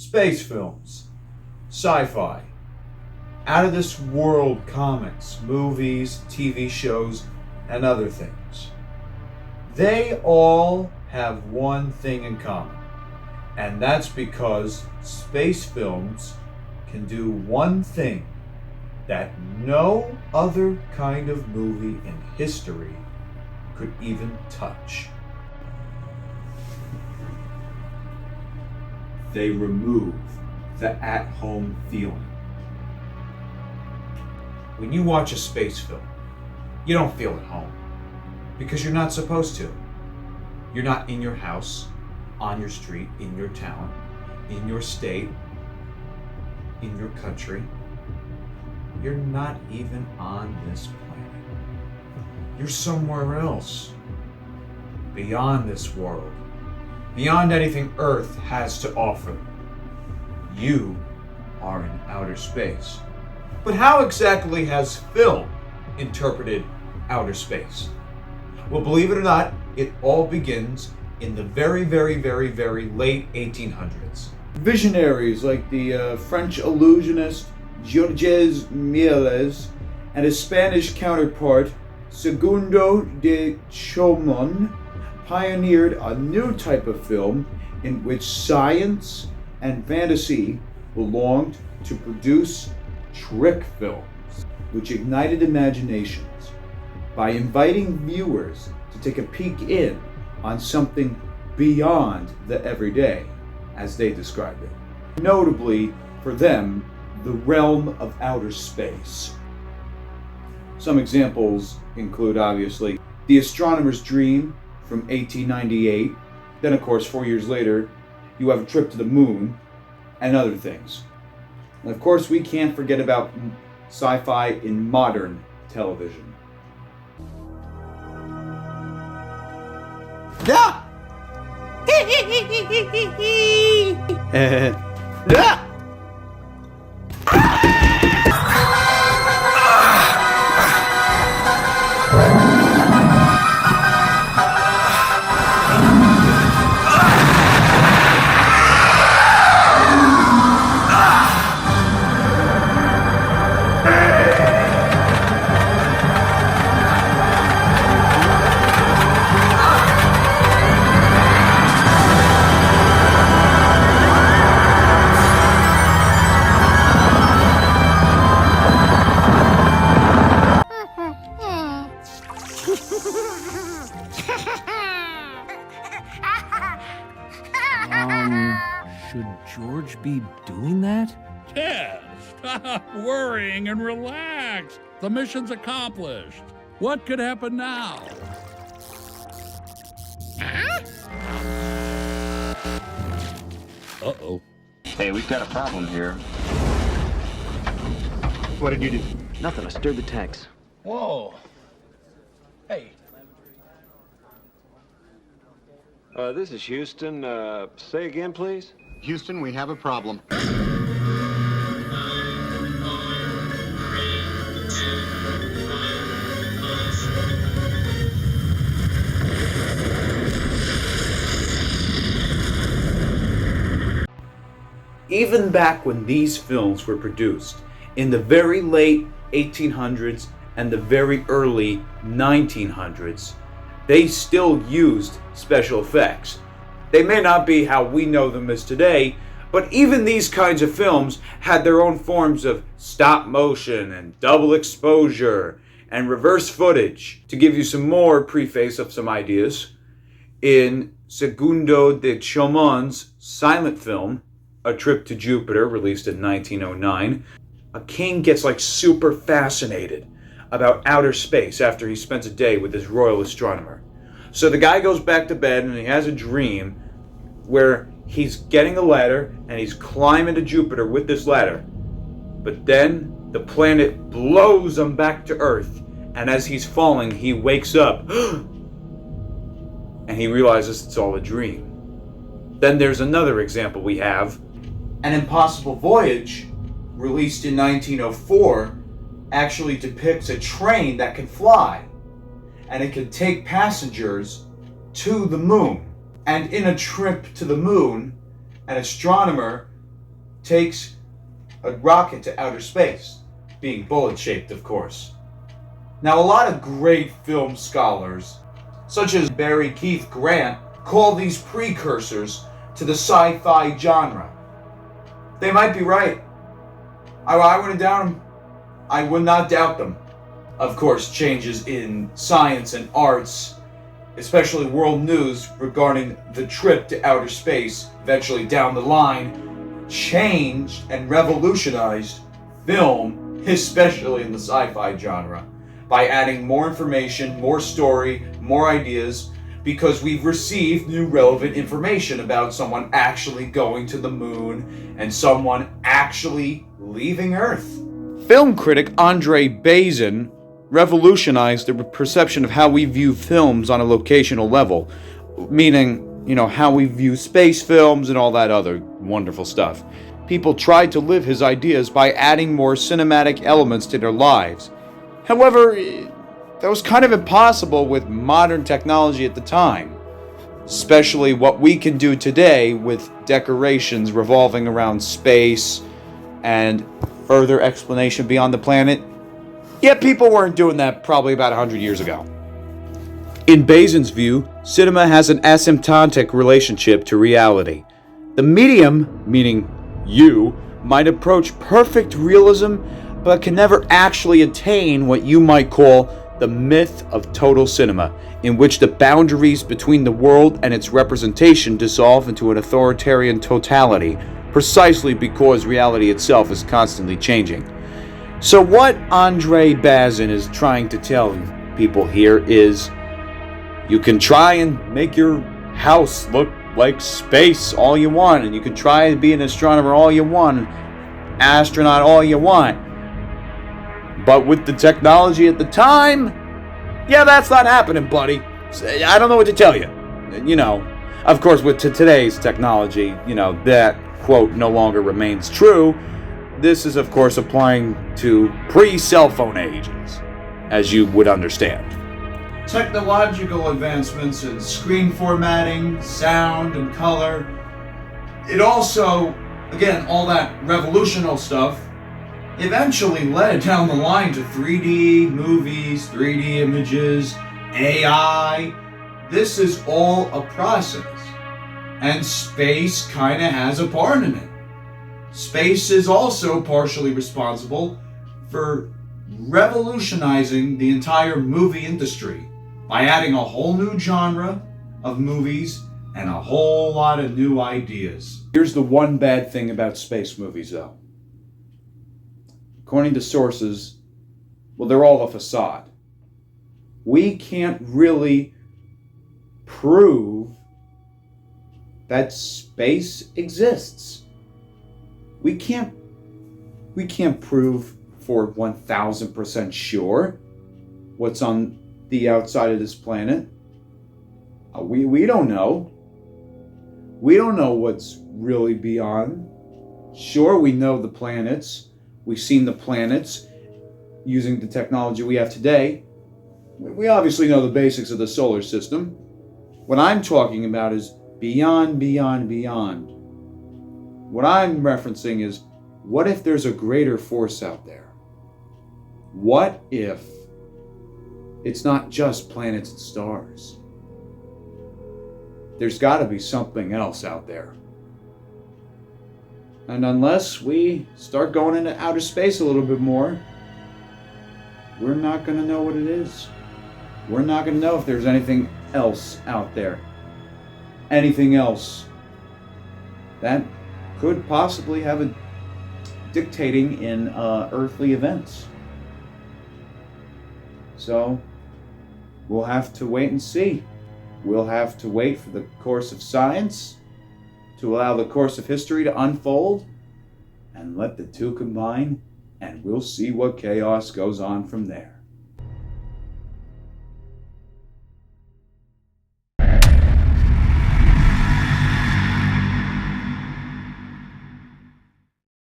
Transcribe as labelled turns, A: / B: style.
A: space films, sci-fi, out of this world comics, movies, TV shows, and other things. They all have one thing in common, and that's because space films can do one thing that no other kind of movie in history could even touch. They remove the at-home feeling. When you watch a space film, you don't feel at home because you're not supposed to. You're not in your house, on your street, in your town, in your state, in your country. You're not even on this planet. You're somewhere else, beyond this world, beyond anything Earth has to offer. You are in outer space. But how exactly has film interpreted outer space? Well, believe it or not, it all begins in the very late 1800s. Visionaries like the French illusionist Georges Méliès and his Spanish counterpart Segundo de Chomón pioneered a new type of film in which science and fantasy belonged to produce trick films, which ignited imaginations by inviting viewers to take a peek in on something beyond the everyday, as they described it. Notably, for them, the realm of outer space. Some examples include, obviously, The Astronomer's Dream from 1898. Then, of course, 4 years later, you have A Trip to the Moon and other things. And of course, we can't forget about sci-fi in modern television.
B: Yeah! Yeah!
C: Should George be doing that?
D: Ted, stop worrying and relax. The mission's accomplished. What could happen now? Uh-oh.
E: Hey, we've got a problem here.
F: What did you do?
G: Nothing. I stirred the tanks.
F: Whoa. Hey.
E: This is Houston. Say again, please.
F: Houston, we have a problem.
A: Even back when these films were produced, in the very late 1800s and the very early 1900s, they still used special effects. They may not be how we know them as today, but even these kinds of films had their own forms of stop motion and double exposure and reverse footage. To give you some more preface of some ideas, in Segundo de Chomón's silent film, A Trip to Jupiter, released in 1909, a king gets super fascinated about outer space after he spends a day with his royal astronomer. So the guy goes back to bed and he has a dream where he's getting a ladder and he's climbing to Jupiter with this ladder. But then the planet blows him back to Earth, and as he's falling, he wakes up and he realizes it's all a dream. Then there's another example we have. An Impossible Voyage, released in 1904, actually depicts a train that can fly, and it can take passengers to the moon. And in A Trip to the Moon, an astronomer takes a rocket to outer space, being bullet-shaped, of course. Now, a lot of great film scholars, such as Barry Keith Grant, call these precursors to the sci-fi genre. They might be right. I wouldn't doubt them. I would not doubt them. Of course, changes in science and arts, especially world news regarding the trip to outer space, eventually down the line, changed and revolutionized film, especially in the sci-fi genre, by adding more information, more story, more ideas, because we've received new relevant information about someone actually going to the moon and someone actually leaving Earth. Film critic Andre Bazin revolutionized the perception of how we view films on a locational level, meaning, how we view space films and all that other wonderful stuff. People tried to live his ideas by adding more cinematic elements to their lives. However, that was kind of impossible with modern technology at the time, especially what we can do today with decorations revolving around space and further explanation beyond the planet. Yet people weren't doing that probably about 100 years ago. In Bazin's view, cinema has an asymptotic relationship to reality. The medium, meaning you, might approach perfect realism, but can never actually attain what you might call the myth of total cinema, in which the boundaries between the world and its representation dissolve into an authoritarian totality, precisely because reality itself is constantly changing. So what Andre Bazin is trying to tell people here is, you can try and make your house look like space all you want, and you can try and be an astronomer all you want, astronaut all you want. But with the technology at the time, that's not happening, buddy. I don't know what to tell you. Of course, with today's technology, that quote no longer remains true. This is, of course, applying to pre-cell phone ages, as you would understand. Technological advancements in screen formatting, sound, and color. It also, again, all that revolutionary stuff, eventually led down the line to 3D movies, 3D images, AI. This is all a process. And space kind of has a part in it. Space is also partially responsible for revolutionizing the entire movie industry by adding a whole new genre of movies and a whole lot of new ideas. Here's the one bad thing about space movies, though. According to sources, they're all a facade. We can't really prove that space exists. We can't prove for 1000% sure what's on the outside of this planet. We don't know. We don't know what's really beyond. Sure, we know the planets. We've seen the planets using the technology we have today. We obviously know the basics of the solar system. What I'm talking about is beyond, beyond, beyond. What I'm referencing is, what if there's a greater force out there? What if it's not just planets and stars? There's got to be something else out there. And unless we start going into outer space a little bit more, we're not going to know what it is. We're not going to know if there's anything else out there. Anything else that could possibly have a dictating in earthly events. So we'll have to wait and see. We'll have to wait for the course of science to allow the course of history to unfold and let the two combine, and we'll see what chaos goes on from there.